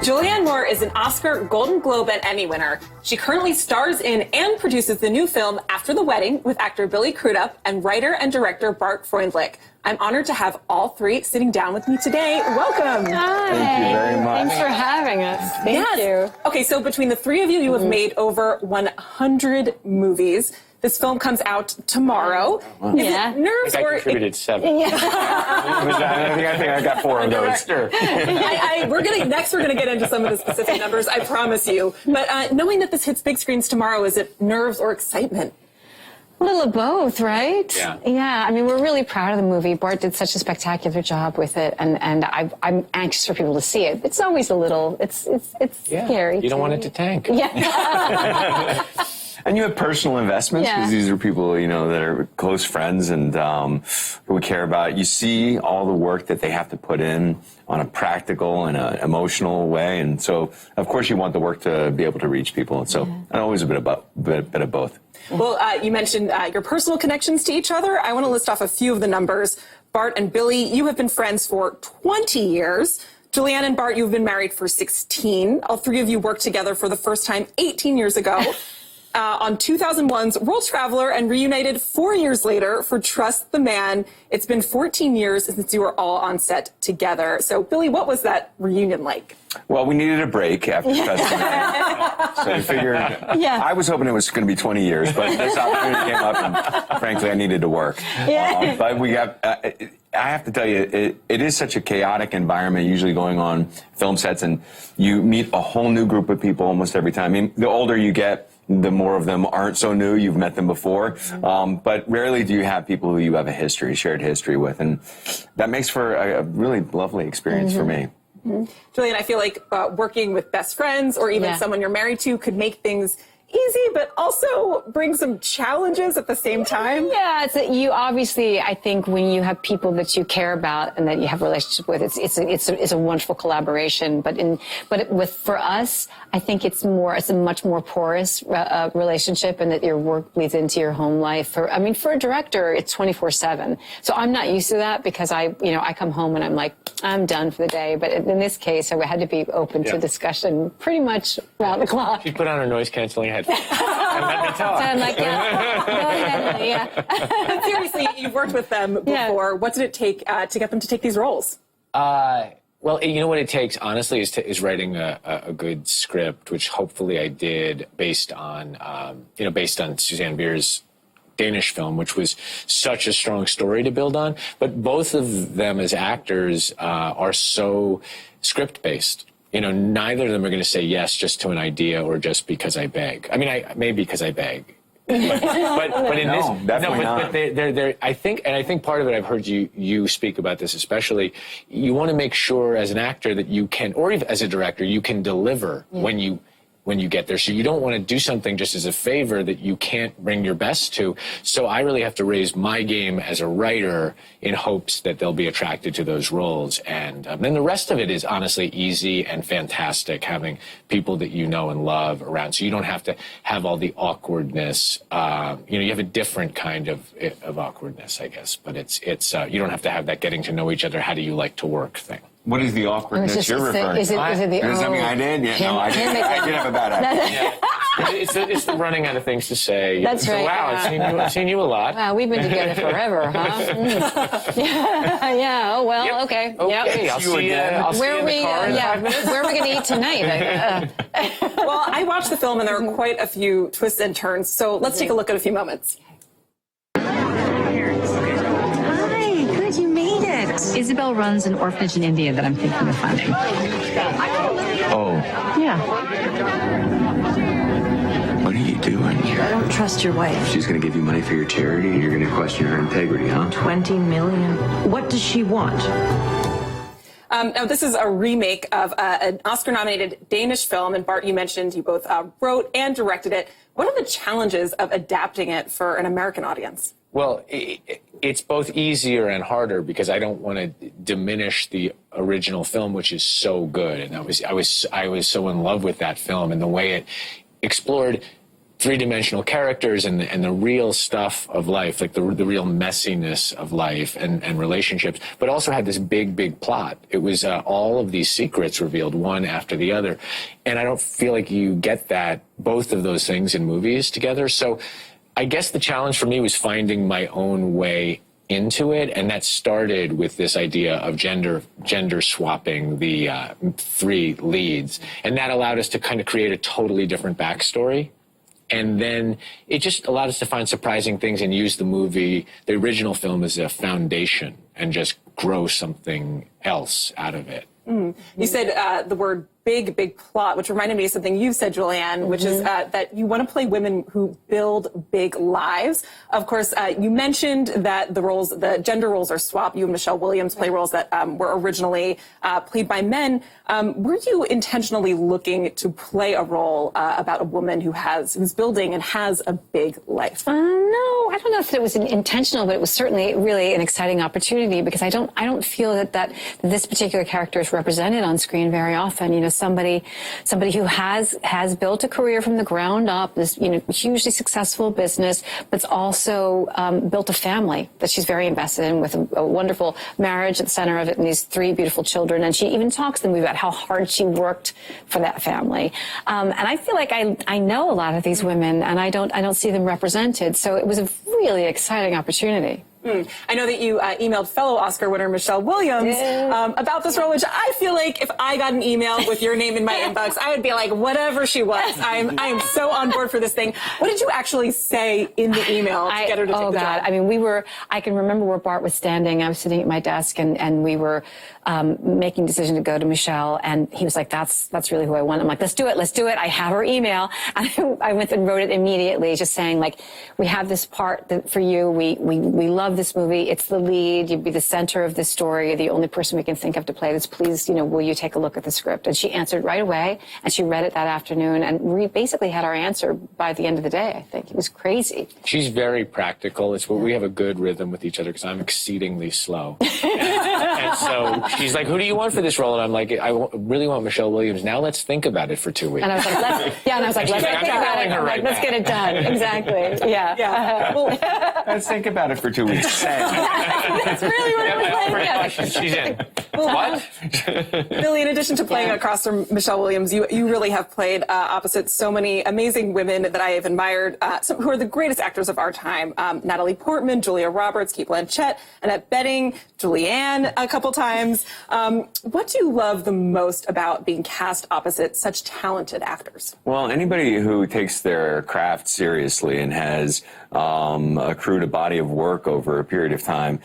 Julianne Moore is an Oscar, Golden Globe, and Emmy winner. She currently stars in and produces the new film After the Wedding with actor Billy Crudup and writer and director Bart Freundlich. I'm honored to have all three sitting down with me today. Welcome. Hi. Thank you very much. Thanks for having us. Thank you. Okay, so between the three of you, you have made over 100 movies. This film comes out tomorrow. Wow. Is it nerves I or contributed 7. Yeah. I think I got 4 of those. Sure. We're gonna get into some of the specific numbers, I promise you. But knowing that this hits big screens tomorrow, is it nerves or excitement? A little of both, right? Yeah. Yeah. I mean, we're really proud of the movie. Bart did such a spectacular job with it, and I'm anxious for people to see it. It's always a little. It's scary. You don't want it to tank. Yeah. And you have personal investments because these are people, you know, that are close friends and who we care about. You see all the work that they have to put in on a practical and an emotional way. And so, of course, you want the work to be able to reach people. And so, and always a bit of both. Well, you mentioned your personal connections to each other. I want to list off a few of the numbers. Bart and Billy, you have been friends for 20 years. Julianne and Bart, you've been married for 16. All three of you worked together for the first time 18 years ago. On 2001's World Traveler, and reunited 4 years later for Trust the Man. It's been 14 years since you were all on set together. So, Billy, what was that reunion like? Well, we needed a break after Trust the Man. So we figured, I was hoping it was going to be 20 years, but this opportunity came up, and frankly, I needed to work. But we got... I have to tell you, it is such a chaotic environment usually going on film sets, and you meet a whole new group of people almost every time. I mean, the older you get, the more of them aren't so new. You've met them before. But rarely do you have people who you have a shared history with. And that makes for a really lovely experience for me. Julianne, I feel like working with best friends or even someone you're married to could make things easy, but also bring some challenges at the same time. Yeah, you obviously, I think when you have people that you care about and that you have a relationship with, it's a wonderful collaboration. But for us, I think it's a much more porous relationship, and that your work bleeds into your home life. For a director, it's 24/7. So I'm not used to that because I come home and I'm like, I'm done for the day. But in this case, I had to be open to discussion pretty much around the clock. She put on her noise canceling headphones and let me talk. So I'm like, go ahead, But seriously, you've worked with them before. What did it take to get them to take these roles? Well, you know what it takes, honestly, is writing a good script, which hopefully I did based on Susanne Bier's Danish Film, which was such a strong story to build on. But both of them as actors are so script-based. You know, neither of them are going to say yes just to an idea or just because I beg. I mean, maybe because I beg. But in they're I think part of it, I've heard you speak about this especially, you want to make sure as an actor that you can, or even as a director, you can deliver when you get there. So you don't want to do something just as a favor that you can't bring your best to. So I really have to raise my game as a writer in hopes that they'll be attracted to those roles. And then the rest of it is honestly easy and fantastic, having people that you know and love around. So you don't have to have all the awkwardness. You have a different kind of awkwardness, I guess. But it's you don't have to have that getting to know each other, how do you like to work thing. What is the awkwardness you're referring to? Is it something I did? Yeah, no, I did have a bad idea. It's the running out of things to say. That's right. Wow, I've seen you a lot. Wow, we've been together forever, huh? Yeah. Oh well. Okay. Okay. I'll see you in the car in 5 minutes. Where are we going to eat tonight? Well, I watched the film, and there are quite a few twists and turns. So let's take a look at a few moments. Isabel runs an orphanage in India that I'm thinking of funding. Oh. Yeah. What are you doing? I don't trust your wife. She's going to give you money for your charity, and you're going to question her integrity, huh? 20 million. What does she want? Now, this is a remake of an Oscar-nominated Danish film, and Bart, you mentioned you both wrote and directed it. What are the challenges of adapting it for an American audience? Well, it's both easier and harder because I don't want to diminish the original film, which is so good. And I was so in love with that film and the way it explored three-dimensional characters and the real stuff of life, like the real messiness of life and relationships, but also had this big plot. It was all of these secrets revealed one after the other. And I don't feel like you get both of those things in movies together. So I guess the challenge for me was finding my own way into it, and that started with this idea of gender swapping the three leads, and that allowed us to kind of create a totally different backstory. And then it just allowed us to find surprising things and use the original film, as a foundation and just grow something else out of it. You said the word big plot, which reminded me of something you said, Julianne, which is that you want to play women who build big lives. Of course, you mentioned that the gender roles are swapped. You and Michelle Williams play roles that were originally played by men. Were you intentionally looking to play a role about a woman who's building and has a big life? No, I don't know if it was intentional, but it was certainly really an exciting opportunity, because I don't feel that this particular character is represented on screen very often. You know, somebody who has built a career from the ground up, this hugely successful business, but's also built a family that she's very invested in, with a wonderful marriage at the center of it and these three beautiful children. And she even talks to the movie about how hard she worked for that family. And I feel like I know a lot of these women, and I don't see them represented. So it was a really exciting opportunity. I know that you emailed fellow Oscar winner Michelle Williams about this role, which I feel like if I got an email with your name in my inbox, I would be like, whatever she was. I am so on board for this thing. What did you actually say in the email to get her to take the job? I mean, I can remember where Bart was standing. I was sitting at my desk, and we were making a decision to go to Michelle, and he was like, that's really who I want. I'm like, let's do it. I have her email. And I went and wrote it immediately, just saying, like, we have this part for you. We love this movie. It's the lead. You'd be the center of this story. You're the only person we can think of to play this. Please, will you take a look at the script? And she answered right away, and she read it that afternoon, and we basically had our answer by the end of the day, I think. It was crazy. She's very practical. It's what we have a good rhythm with each other, because I'm exceedingly slow. And so she's like, who do you want for this role? And I'm like, I really want Michelle Williams. Now let's think about it for 2 weeks. And I was like, let's think about it. Let's get it done. Exactly. Yeah. Well, let's think about it for 2 weeks. That's really what it was like. She's in. What? Billy, in addition to playing across from Michelle Williams, you really have played opposite so many amazing women that I have admired, who are the greatest actors of our time. Natalie Portman, Julia Roberts, Cate Blanchett, Annette Bening, Julianne a couple times. What do you love the most about being cast opposite such talented actors? Well, anybody who takes their craft seriously and has accrued a body of work over a period of time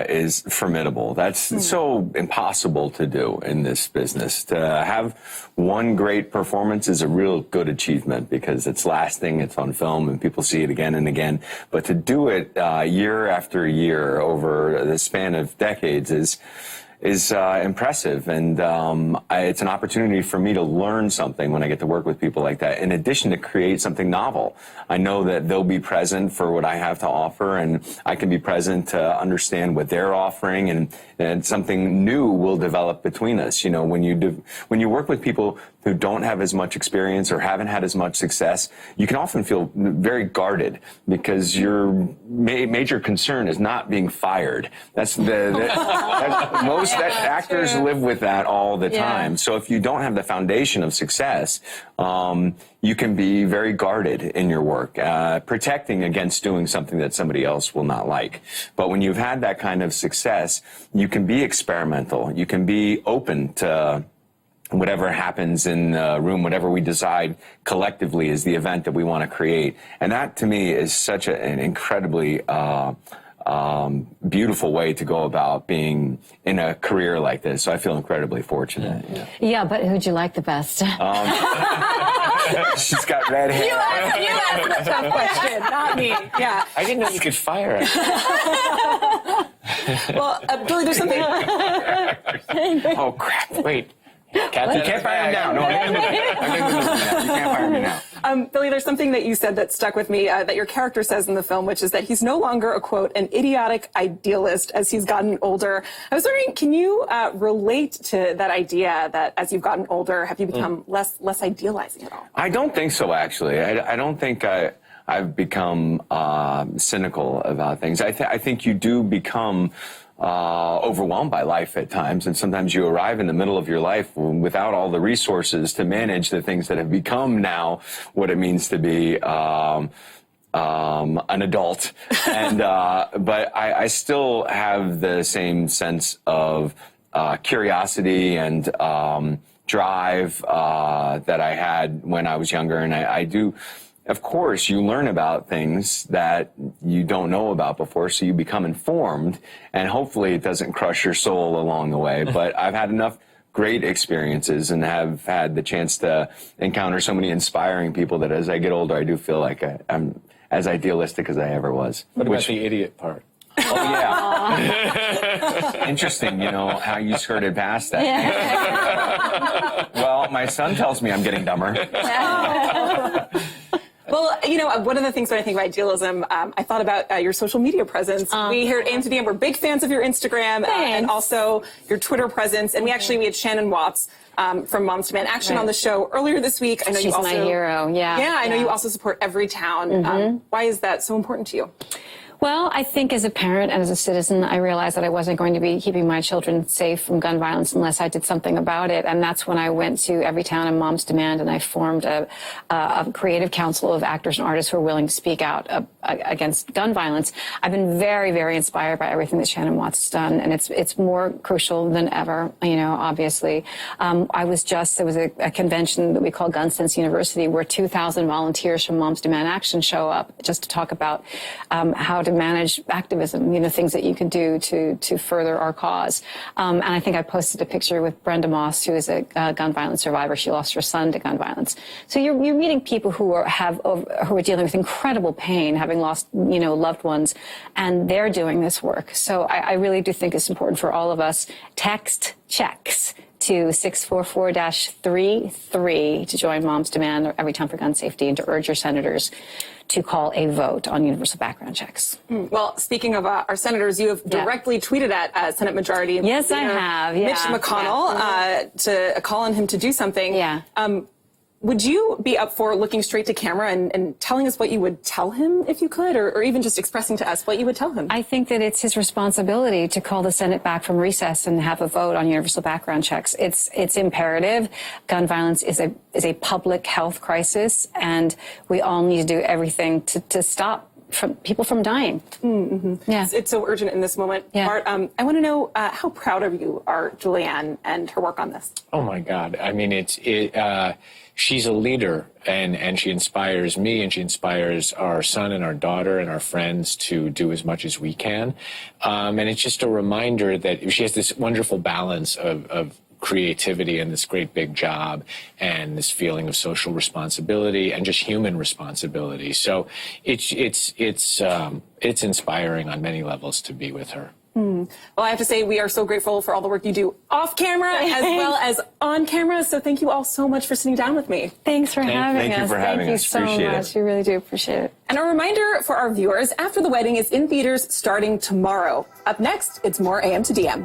is formidable. That's so impossible to do in this business. To have one great performance is a real good achievement, because it's lasting, it's on film, and people see it again and again. But to do it year after year over the span of decades is impressive, and it's an opportunity for me to learn something when I get to work with people like that, in addition to create something novel. I know that they'll be present for what I have to offer, and I can be present to understand what they're offering, and something new will develop between us. When you work with people who don't have as much experience or haven't had as much success, you can often feel very guarded, because your major concern is not being fired. That's most actors live with that all the time. Yeah. So if you don't have the foundation of success, you can be very guarded in your work, protecting against doing something that somebody else will not like. But when you've had that kind of success, you can be experimental. You can be open to whatever happens in the room, whatever we decide collectively is the event that we want to create. And that, to me, is such an incredibly beautiful way to go about being in a career like this. So I feel incredibly fortunate. Yeah, but who'd you like the best? She's got red hair. You asked the tough question, not me. Yeah. I didn't know you could fire her. Well, Billy, there's something. Oh, crap. Wait. You can't fire me now. No, I'm in the movie. You can't fire me now. Billy, there's something that you said that stuck with me that your character says in the film, which is that he's no longer a, quote, an idiotic idealist as he's gotten older. I was wondering, can you relate to that idea that as you've gotten older, have you become less idealizing at all? I don't think so, actually. I don't think I've become cynical about things. I think you do become overwhelmed by life at times, and sometimes you arrive in the middle of your life without all the resources to manage the things that have become now what it means to be an adult. And but I still have the same sense of curiosity and drive that I had when I was younger, and I do. Of course, you learn about things that you don't know about before, so you become informed, and hopefully it doesn't crush your soul along the way. But I've had enough great experiences and have had the chance to encounter so many inspiring people that as I get older, I do feel like I'm as idealistic as I ever was. What about the idiot part? Oh, yeah. Interesting, how you skirted past that. Yeah. Well, my son tells me I'm getting dumber. Well, one of the things when I think about idealism, I thought about your social media presence. We here at AMTDM, we're big fans of your Instagram and also your Twitter presence. And we had Shannon Watts from Moms Demand Action on the show earlier this week. I know She's my hero, yeah. Yeah, I know you also support Every Town. Why is that so important to you? Well, I think as a parent and as a citizen, I realized that I wasn't going to be keeping my children safe from gun violence unless I did something about it. And that's when I went to Every Town and Moms Demand, and I formed a creative council of actors and artists who are willing to speak out against gun violence. I've been very, very inspired by everything that Shannon Watts has done, and it's more crucial than ever, obviously. There was a convention that we call Gun Sense University where 2,000 volunteers from Moms Demand Action show up just to talk about how to manage activism, things that you can do to further our cause. And I think I posted a picture with Brenda Moss, who is a gun violence survivor. She lost her son to gun violence. So you're meeting people who are dealing with incredible pain, having lost, loved ones, and they're doing this work. So I really do think it's important for all of us. Text checks to 644-33 to join Moms Demand or Every Town for Gun Safety, and to urge your senators to call a vote on universal background checks. Well, speaking of our senators, you have directly tweeted at Senate Majority Yes, I have. Yeah. Mitch McConnell to call on him to do something. Yeah. Would you be up for looking straight to camera and telling us what you would tell him if you could, or even just expressing to us what you would tell him? I think that it's his responsibility to call the Senate back from recess and have a vote on universal background checks. It's imperative. Gun violence is a public health crisis, and we all need to do everything to stop people from dying. Mm-hmm. Yeah, it's so urgent in this moment. Yeah. Bart, I want to know how proud of you are Julianne and her work on this. Oh my God! I mean, she's a leader, and she inspires me, and she inspires our son and our daughter and our friends to do as much as we can. And it's just a reminder that she has this wonderful balance of creativity and this great big job and this feeling of social responsibility and just human responsibility. So it's inspiring on many levels to be with her. Well, I have to say we are so grateful for all the work you do off camera as well as on camera. So thank you all so much for sitting down with me. Thanks for having us. Thank you for having us. Thank you so much. We really do appreciate it. And a reminder for our viewers, After the Wedding is in theaters starting tomorrow. Up next, it's more AM to DM.